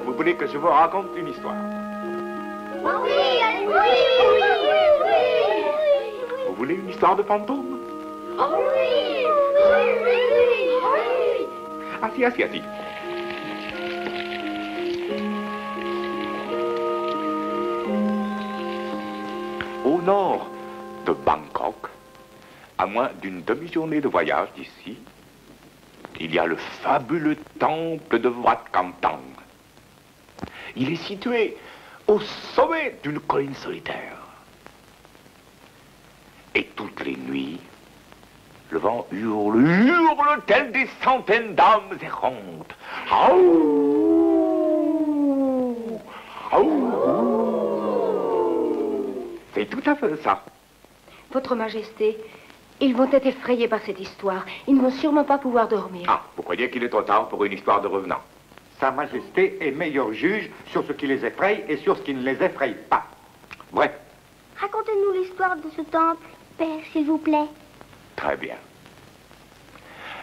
Vous voulez que je vous raconte une histoire? Oui, oui. Vous voulez une histoire de fantôme? Oui. Assis. Au nord de Bangkok, à moins d'une demi-journée de voyage d'ici, il y a le fabuleux temple de Wat Kantang. Il est situé au sommet d'une colline solitaire. Et toutes les nuits, le vent hurle tel des centaines d'âmes errantes. Aouh! Aouh! C'est tout à fait ça. Votre Majesté, ils vont être effrayés par cette histoire. Ils ne vont sûrement pas pouvoir dormir. Ah, vous croyez qu'il est trop tard pour une histoire de revenants? Sa Majesté est meilleur juge sur ce qui les effraie et sur ce qui ne les effraie pas. Vrai. Racontez-nous l'histoire de ce temple, Père, s'il vous plaît. Très bien.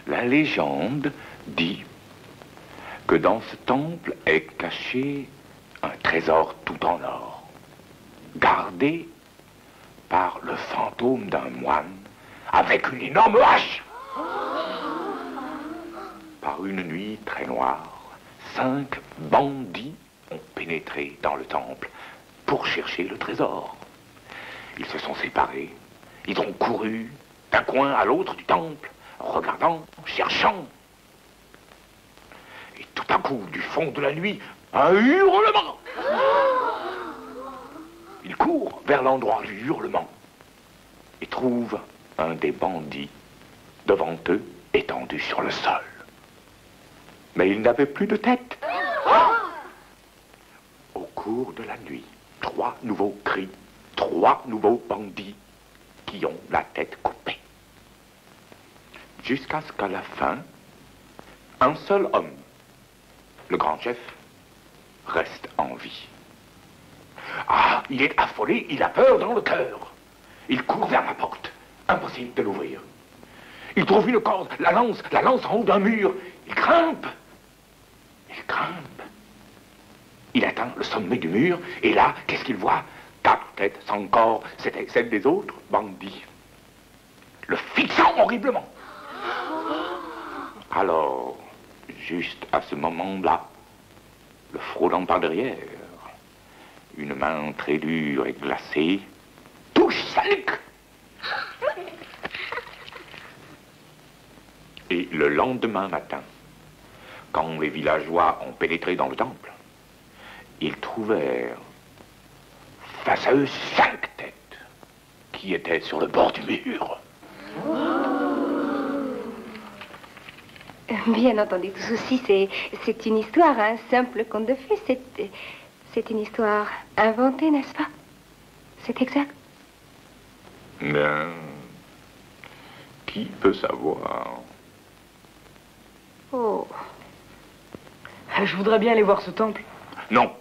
La légende dit que dans ce temple est caché un trésor tout en or, gardé par le fantôme d'un moine avec une énorme hache. Par une nuit très noire, 5 bandits ont pénétré dans le temple pour chercher le trésor. Ils se sont séparés, ils ont couru d'un coin à l'autre du temple, regardant, cherchant. Et tout à coup, du fond de la nuit, un hurlement. Ils courent vers l'endroit du hurlement et trouvent un des bandits devant eux, étendu sur le sol. Mais il n'avait plus de tête. Au cours de la nuit, 3 nouveaux cris, 3 nouveaux bandits qui ont la tête coupée. Jusqu'à ce qu'à la fin, un seul homme, le grand chef, reste en vie. Ah, il est affolé, il a peur dans le cœur. Il court vers la porte. Impossible de l'ouvrir. Il trouve une corde, la lance en haut d'un mur. Il grimpe. Il atteint le sommet du mur, et là, qu'est-ce qu'il voit? 4 têtes sans corps, c'était celle des autres bandits. Le fixant horriblement. Alors, juste à ce moment-là, le frôlant par derrière, une main très dure et glacée touche sa nuque. Et le lendemain matin, quand les villageois ont pénétré dans le temple, ils trouvèrent face à eux 5 têtes qui étaient sur le bord du mur. Bien entendu, tout ceci, c'est une histoire, un simple conte de fées. C'est une histoire inventée, n'est-ce pas? C'est exact. Mais qui peut savoir? Oh. Je voudrais bien aller voir ce temple. Non,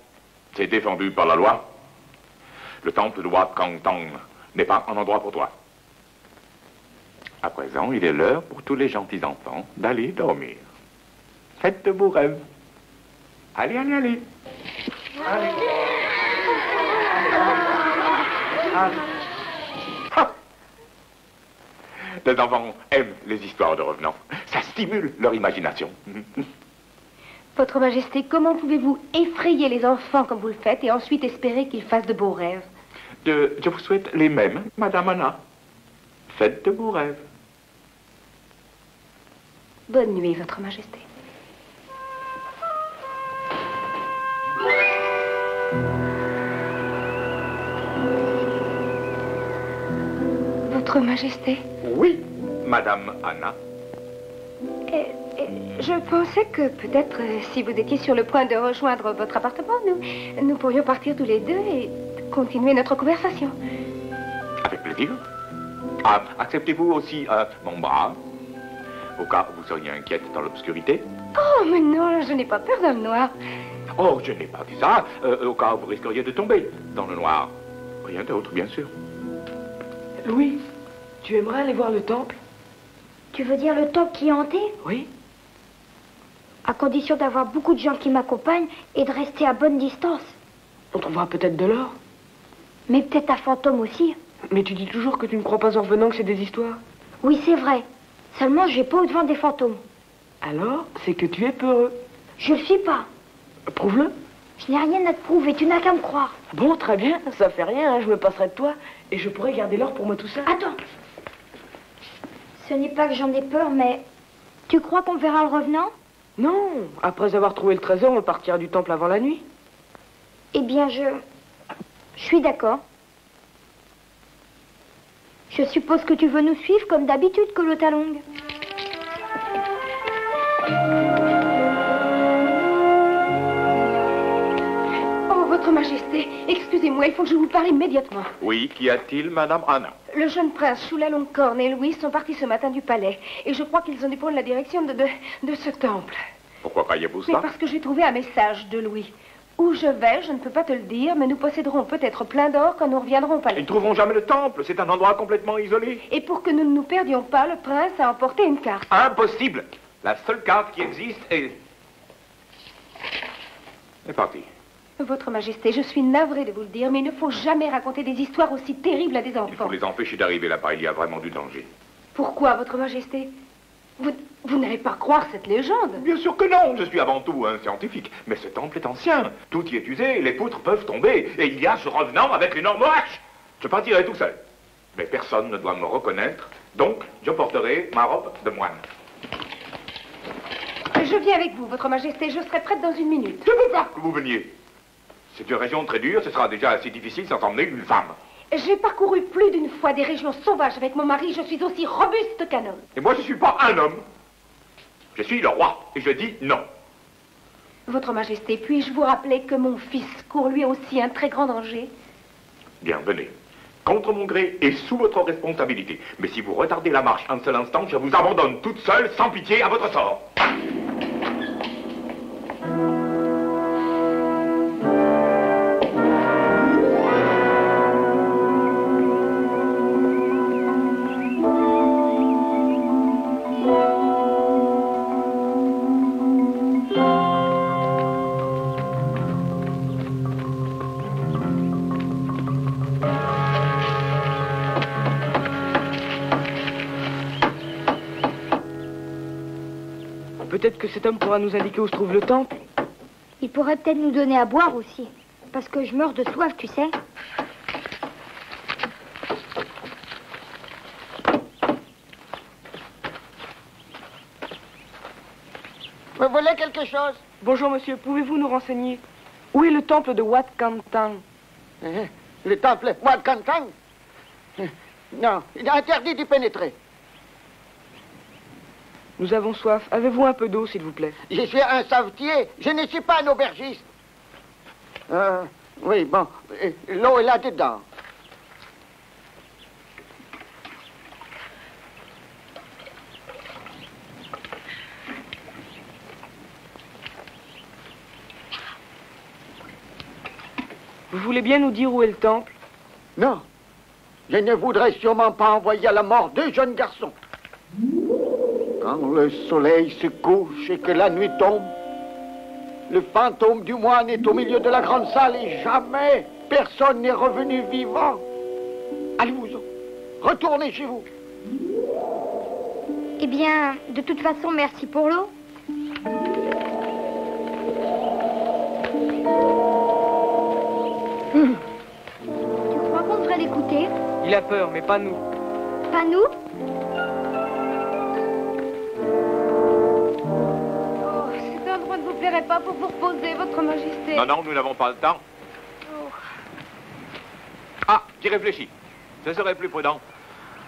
c'est défendu par la loi. Le temple de Wat Kantang n'est pas un endroit pour toi. À présent, il est l'heure pour tous les gentils enfants d'aller dormir. Faites de beaux rêves. Allez. Allez. Les enfants aiment les histoires de revenants. Ça stimule leur imagination. Votre Majesté, comment pouvez-vous effrayer les enfants comme vous le faites et ensuite espérer qu'ils fassent de beaux rêves? Je vous souhaite les mêmes, Madame Anna. Faites de beaux rêves. Bonne nuit, Votre Majesté. Votre Majesté. Oui, Madame Anna. Je pensais que peut-être, si vous étiez sur le point de rejoindre votre appartement, nous pourrions partir tous les deux et continuer notre conversation. Avec plaisir. Ah, acceptez-vous aussi mon bras, au cas où vous seriez inquiète dans l'obscurité? Oh, mais non, je n'ai pas peur dans le noir. Oh, je n'ai pas dit ça, au cas où vous risqueriez de tomber dans le noir. Rien d'autre, bien sûr. Louis, tu aimerais aller voir le temple? Tu veux dire le temple qui est hanté? Oui. À condition d'avoir beaucoup de gens qui m'accompagnent et de rester à bonne distance. On trouvera peut-être de l'or. Mais peut-être un fantôme aussi. Mais tu dis toujours que tu ne crois pas en revenant que c'est des histoires. Oui, c'est vrai. Seulement, je vais pas au-devant des fantômes. Alors, c'est que tu es peureux. Je le suis pas. Prouve-le. Je n'ai rien à te prouver, tu n'as qu'à me croire. Bon, très bien, ça fait rien, hein, je me passerai de toi. Et je pourrai garder l'or pour moi tout seul. Attends. Ce n'est pas que j'en ai peur, mais... Tu crois qu'on verra le revenant? Non, après avoir trouvé le trésor, on partira du temple avant la nuit. Eh bien, je suis d'accord. Je suppose que tu veux nous suivre comme d'habitude, Colotalong. Oh, Votre Majesté, excusez-moi, il faut que je vous parle immédiatement. Oui, qu'y a-t-il, Madame Anna? Le jeune prince Chulalongkorn et Louis sont partis ce matin du palais. Et je crois qu'ils ont dû prendre la direction de ce temple. Pourquoi croyez-vous Mais cela? parce que j'ai trouvé un message de Louis. Où je vais, je ne peux pas te le dire, mais nous posséderons peut-être plein d'or quand nous reviendrons au palais. Ils ne trouveront jamais le temple, c'est un endroit complètement isolé. Et pour que nous ne nous perdions pas, le prince a emporté une carte. Impossible. La seule carte qui existe est partie. Votre Majesté, je suis navrée de vous le dire, mais il ne faut jamais raconter des histoires aussi terribles à des Il faut enfants. les empêcher d'arriver là-bas, il y a vraiment du danger. Pourquoi, Votre Majesté? Vous n'allez pas croire cette légende. Bien sûr que non, je suis avant tout un scientifique. Mais ce temple est ancien, tout y est usé, les poutres peuvent tomber, et il y a ce revenant avec l'énorme hache. Je partirai tout seul. Mais personne ne doit me reconnaître, donc je porterai ma robe de moine. Je viens avec vous, Votre Majesté, je serai prête dans une minute. Je ne veux pas que vous veniez. C'est une région très dure, ce sera déjà assez difficile sans emmener une femme. J'ai parcouru plus d'une fois des régions sauvages avec mon mari, je suis aussi robuste qu'un homme. Et moi, je ne suis pas un homme. Je suis le roi, et je dis non. Votre Majesté, puis-je vous rappeler que mon fils court lui aussi un très grand danger? Bien, venez. Contre mon gré et sous votre responsabilité. Mais si vous retardez la marche un seul instant, je vous abandonne toute seule, sans pitié, à votre sort. Peut-être que cet homme pourra nous indiquer où se trouve le temple. Il pourrait peut-être nous donner à boire aussi. Parce que je meurs de soif, tu sais. Vous voulez quelque chose? Bonjour, monsieur, pouvez-vous nous renseigner? Où est le temple de Wat Kantang? Le temple Wat Kantang? Non, il est interdit d'y pénétrer. Nous avons soif. Avez-vous un peu d'eau, s'il vous plaît? Je suis un savetier, je ne suis pas un aubergiste. Oui, bon, l'eau est là-dedans. Vous voulez bien nous dire où est le temple? Non, je ne voudrais sûrement pas envoyer à la mort deux jeunes garçons. Quand le soleil se couche et que la nuit tombe, le fantôme du moine est au milieu de la grande salle et jamais personne n'est revenu vivant. Allez-vous-en, retournez chez vous. Eh bien, de toute façon, merci pour l'eau. Tu crois qu'on devrait l'écouter? Il a peur, mais pas nous. Pas nous? Oh, cet endroit ne vous plairait pas pour vous reposer, Votre Majesté. Non, non, nous n'avons pas le temps. Ah, j'y réfléchis. Ce serait plus prudent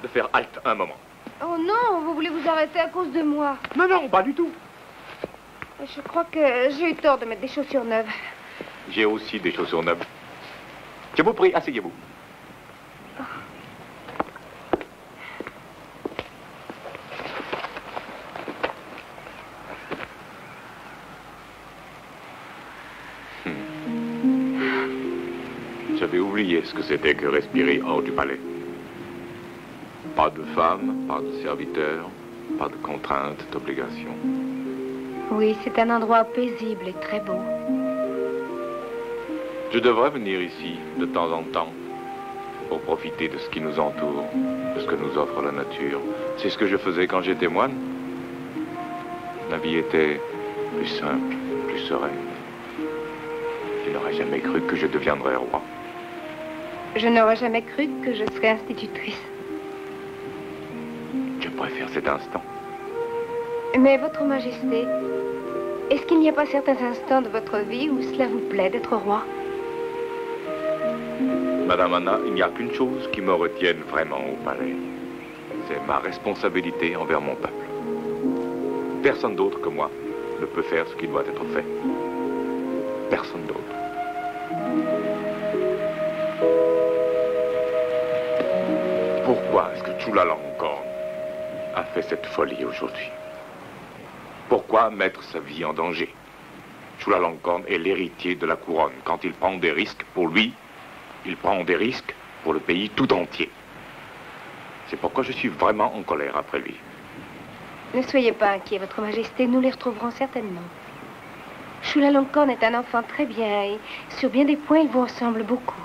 de faire halte un moment. Oh non, vous voulez vous arrêter à cause de moi. Non, non, pas du tout. Je crois que j'ai eu tort de mettre des chaussures neuves. J'ai aussi des chaussures neuves. Je vous prie, asseyez-vous. J'avais oublié ce que c'était que respirer hors du palais. Pas de femmes, pas de serviteurs, pas de contraintes, d'obligations. Oui, c'est un endroit paisible et très beau. Je devrais venir ici de temps en temps pour profiter de ce qui nous entoure, de ce que nous offre la nature. C'est ce que je faisais quand j'étais moine. La vie était plus simple, plus sereine. Je n'aurais jamais cru que je deviendrais roi. Je n'aurais jamais cru que je serais institutrice. Je préfère cet instant. Mais Votre Majesté, est-ce qu'il n'y a pas certains instants de votre vie où cela vous plaît d'être roi? Madame Anna, il n'y a qu'une chose qui me retienne vraiment au palais. C'est ma responsabilité envers mon peuple. Personne d'autre que moi ne peut faire ce qui doit être fait. Personne d'autre. Pourquoi est-ce que Chulalongkorn a fait cette folie aujourd'hui? Pourquoi mettre sa vie en danger? Chulalongkorn est l'héritier de la couronne. Quand il prend des risques pour lui, il prend des risques pour le pays tout entier. C'est pourquoi je suis vraiment en colère après lui. Ne soyez pas inquiet, Votre Majesté, nous les retrouverons certainement. Chulalongkorn est un enfant très bien et sur bien des points, il vous ressemble beaucoup.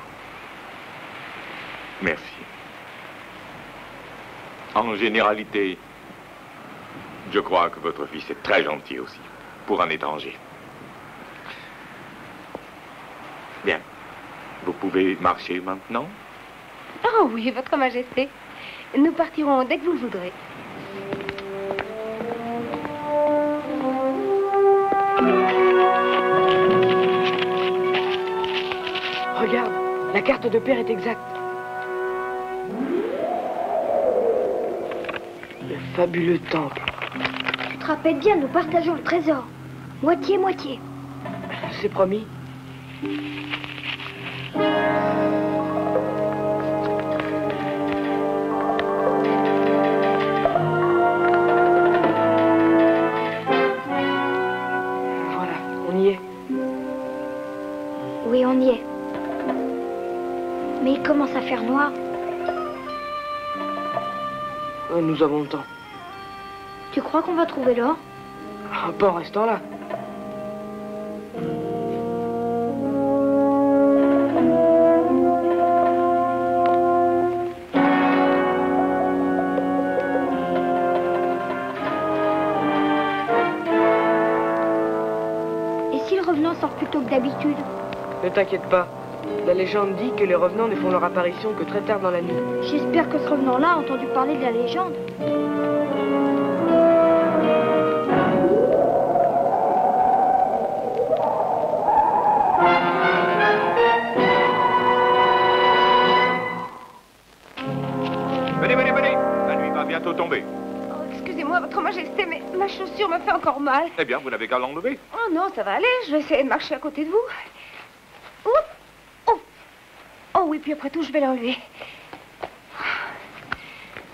Merci. En généralité, je crois que votre fils est très gentil aussi, pour un étranger. Bien. Vous pouvez marcher maintenant? Oh oui, Votre Majesté. Nous partirons dès que vous le voudrez. Regarde, la carte de Père est exacte. Le fabuleux temple. Tu te rappelles bien, nous partageons le trésor. Moitié-moitié. C'est promis. Voilà, on y est. Oui, on y est. Mais il commence à faire noir. Nous avons le temps. Tu crois qu'on va trouver l'or? Pas en restant là. Et si le revenant sort plus tôt que d'habitude? Ne t'inquiète pas. La légende dit que les revenants ne font leur apparition que très tard dans la nuit. J'espère que ce revenant-là a entendu parler de la légende. Venez, venez, venez. La nuit va bientôt tomber. Oh, excusez-moi, Votre Majesté, mais ma chaussure me fait encore mal. Eh bien, vous n'avez qu'à l'enlever. Oh non, ça va aller. Je vais essayer de marcher à côté de vous. Oups. Oh. Oh oui, puis après tout, je vais l'enlever.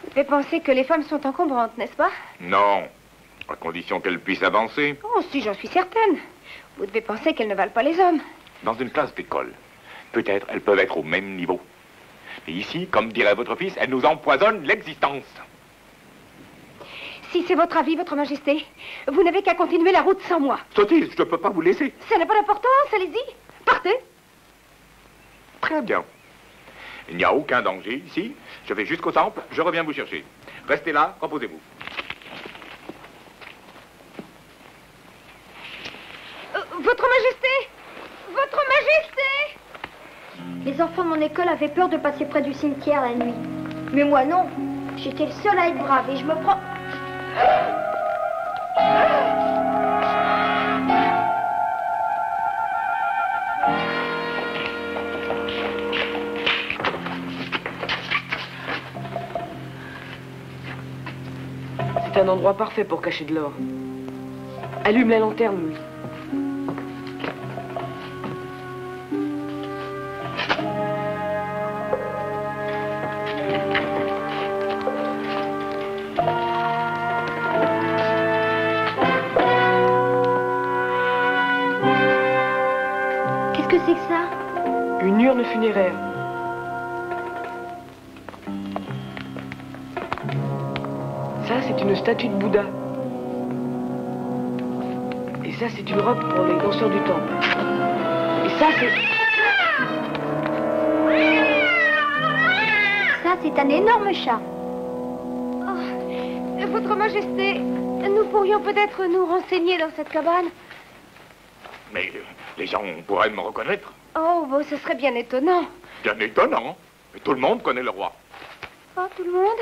Vous devez penser que les femmes sont encombrantes, n'est-ce pas? Non. À condition qu'elles puissent avancer. Oh, si, j'en suis certaine. Vous devez penser qu'elles ne valent pas les hommes. Dans une classe d'école, peut-être elles peuvent être au même niveau. Mais ici, comme dirait votre fils, elles nous empoisonnent l'existence. Si c'est votre avis, Votre Majesté, vous n'avez qu'à continuer la route sans moi. Sottise, je ne peux pas vous laisser. Ça n'a pas d'importance, allez-y. Partez. Très bien. Il n'y a aucun danger ici. Je vais jusqu'au temple, je reviens vous chercher. Restez là, reposez-vous. Votre Majesté! Votre Majesté! Les enfants de mon école avaient peur de passer près du cimetière la nuit. Mais moi, non. J'étais le seul à être brave et je me prends... endroit parfait pour cacher de l'or. Allume la lanterne, Louis. Qu'est-ce que c'est que ça? Une urne funéraire. Ça, c'est une statue de Bouddha. Et ça, c'est une robe pour les danseurs du temple. Et ça, c'est... Ça, c'est un énorme chat. Oh, Votre Majesté, nous pourrions peut-être nous renseigner dans cette cabane. Mais les gens pourraient me reconnaître. Oh, bon, ce serait bien étonnant. Bien étonnant. Mais tout le monde connaît le roi. Oh, tout le monde?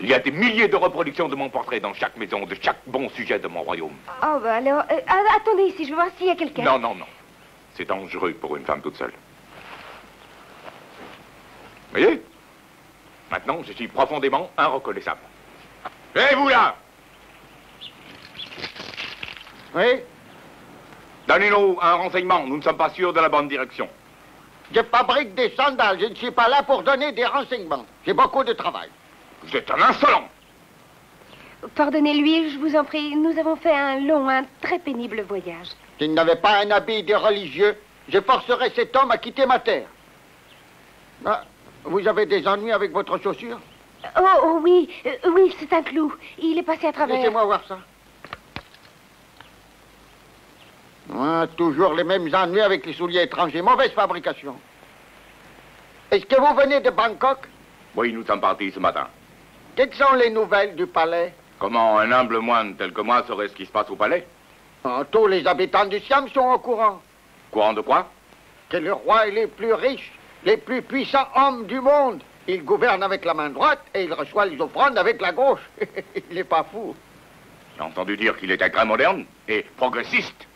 Il y a des milliers de reproductions de mon portrait dans chaque maison, de chaque bon sujet de mon royaume. Oh, bah alors... attendez ici, je veux voir s'il y a quelqu'un. Non, non, non. C'est dangereux pour une femme toute seule. Voyez? Maintenant, je suis profondément inreconnaissable. Et vous là? Oui? Donnez-nous un renseignement, nous ne sommes pas sûrs de la bonne direction. Je fabrique des sandales, je ne suis pas là pour donner des renseignements. J'ai beaucoup de travail. Vous êtes un insolent. Pardonnez-lui, je vous en prie, nous avons fait un très pénible voyage. S'il n'avait pas un habit de religieux, je forcerais cet homme à quitter ma terre. Ah, vous avez des ennuis avec votre chaussure? Oh, oui, oui, c'est un clou. Il est passé à travers. Laissez-moi voir ça. Ah, toujours les mêmes ennuis avec les souliers étrangers. Mauvaise fabrication. Est-ce que vous venez de Bangkok? Oui, nous sommes partis ce matin. Quelles sont les nouvelles du palais? Comment un humble moine tel que moi saurait ce qui se passe au palais? Ah, tous les habitants du Siam sont au courant. Courant de quoi? Que le roi est les plus riches, les plus puissants hommes du monde. Il gouverne avec la main droite et il reçoit les offrandes avec la gauche. Il n'est pas fou. J'ai entendu dire qu'il était très moderne et progressiste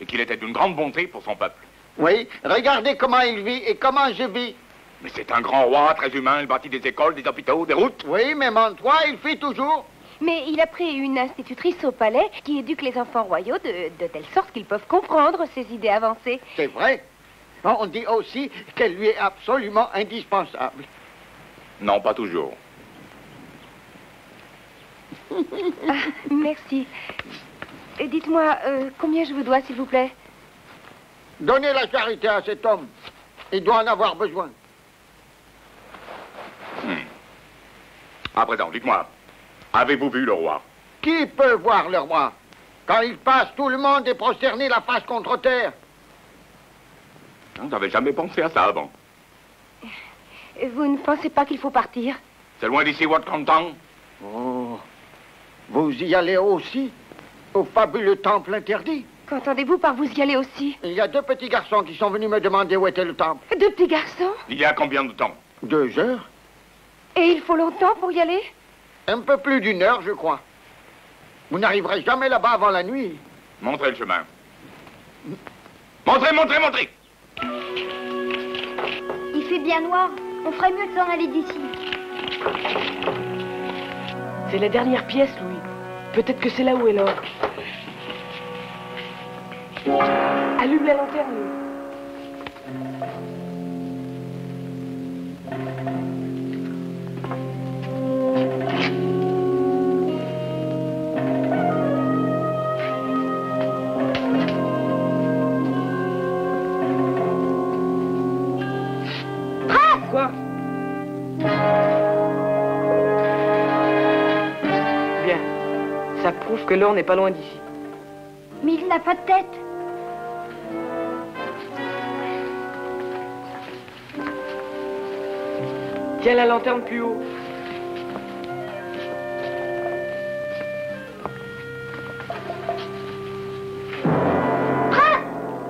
et qu'il était d'une grande bonté pour son peuple. Oui, regardez comment il vit et comment je vis. Mais c'est un grand roi, très humain, il bâtit des écoles, des hôpitaux, des routes. Oui, mais mon toit, il fit toujours. Mais il a pris une institutrice au palais qui éduque les enfants royaux de telle sorte qu'ils peuvent comprendre ses idées avancées. C'est vrai. On dit aussi qu'elle lui est absolument indispensable. Non, pas toujours. Ah, merci. Et dites-moi, combien je vous dois, s'il vous plaît? Donnez la charité à cet homme. Il doit en avoir besoin. À présent, dites-moi, avez-vous vu le roi? Qui peut voir le roi? Quand il passe, tout le monde est prosterné la face contre terre. Vous n'avez jamais pensé à ça avant. Vous ne pensez pas qu'il faut partir? C'est loin d'ici, Wat Kantang. Oh, vous y allez aussi? Au fabuleux temple interdit? Qu'entendez-vous par vous y aller aussi? Il y a deux petits garçons qui sont venus me demander où était le temple. Deux petits garçons? Il y a combien de temps? 2 heures? Et il faut longtemps pour y aller? Un peu plus d'1 heure, je crois. Vous n'arriverez jamais là-bas avant la nuit. Montrez le chemin. Montrez, montrez, montrez! Il fait bien noir. On ferait mieux de s'en aller d'ici. C'est la dernière pièce, Louis. Peut-être que c'est là où est l'or. Allume la lanterne, Louis. Quoi? Bien. Ça prouve que l'or n'est pas loin d'ici. Mais il n'a pas de tête. Tiens la lanterne plus haut.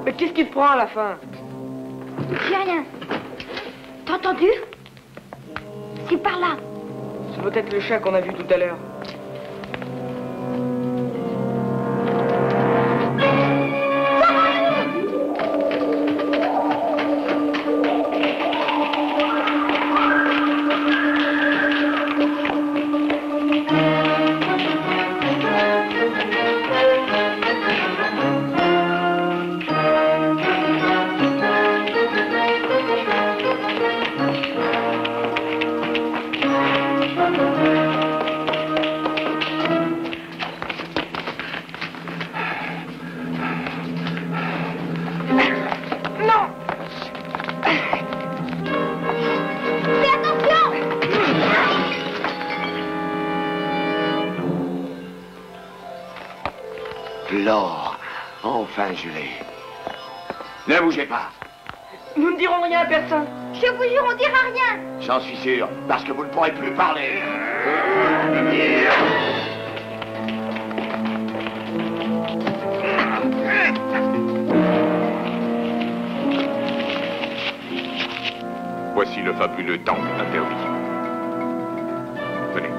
Mais qu'est-ce qui te prend à la fin? J'ai rien. T'as entendu? C'est par là. C'est peut-être le chat qu'on a vu tout à l'heure. Enfin, je l'ai. Ne bougez pas. Nous ne dirons rien à personne. Je vous jure, on dira rien. J'en suis sûr, parce que vous ne pourrez plus parler. Voici le fabuleux temple interdit. Tenez.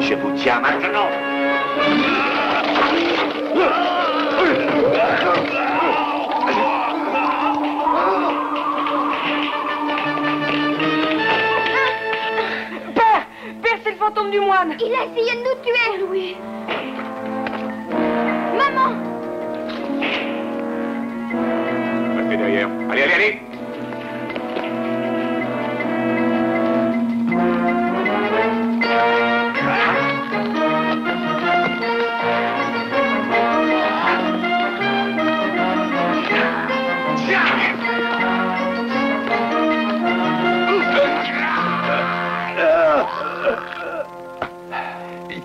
Je vous tiens maintenant. Père, c'est le fantôme du moine. Il a essayé de nous tuer, Louis. Maman. Restez derrière. Allez, allez, allez.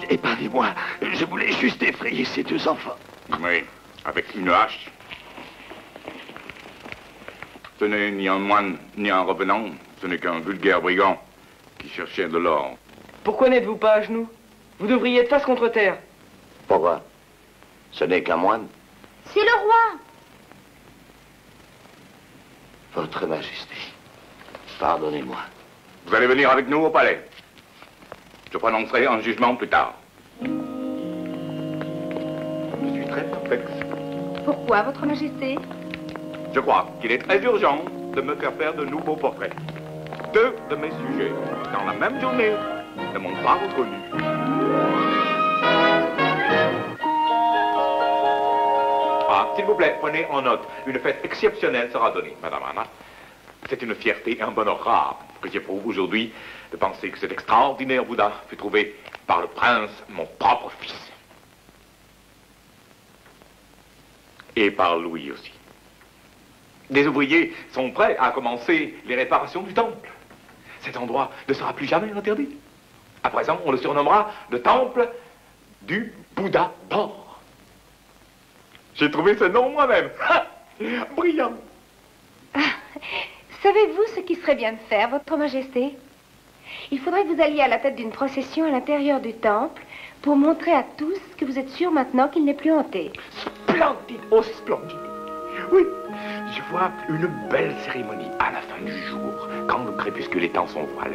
Épargnez-moi, je voulais juste effrayer ces deux enfants. Oui, avec une hache. Ce n'est ni un moine, ni un revenant. Ce n'est qu'un vulgaire brigand qui cherchait de l'or. Pourquoi n'êtes-vous pas à genoux? Vous devriez être face contre terre. Pourquoi? Ce n'est qu'un moine. C'est le roi. Votre Majesté, pardonnez-moi. Vous allez venir avec nous au palais. Je prononcerai un jugement plus tard. Je suis très perplexe. Pourquoi, Votre Majesté? Je crois qu'il est très urgent de me faire de nouveaux portraits. Deux de mes sujets, dans la même journée, ne m'ont pas reconnu. Ah, s'il vous plaît, prenez en note. Une fête exceptionnelle sera donnée, Madame Anna. C'est une fierté et un bonheur rare que j'éprouve aujourd'hui de penser que cet extraordinaire Bouddha fut trouvé par le prince, mon propre fils. Et par Louis aussi. Des ouvriers sont prêts à commencer les réparations du temple. Cet endroit ne sera plus jamais interdit. À présent, on le surnommera le temple du Bouddha d'or. J'ai trouvé ce nom moi-même. Brillant. Savez-vous ce qui serait bien de faire, Votre Majesté? Il faudrait que vous alliez à la tête d'une procession à l'intérieur du temple pour montrer à tous que vous êtes sûr maintenant qu'il n'est plus hanté. Splendide, oh splendide. Oui, je vois une belle cérémonie à la fin du jour, quand le crépuscule étend son voile.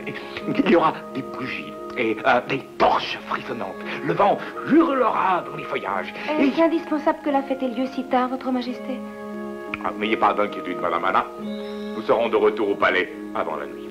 Il y aura des bougies et des torches frissonnantes. Le vent hurlera dans les feuillages. Est-ce indispensable que la fête ait lieu si tard, Votre Majesté? N'ayez pas d'inquiétude, Madame Anna. Nous serons de retour au palais avant la nuit.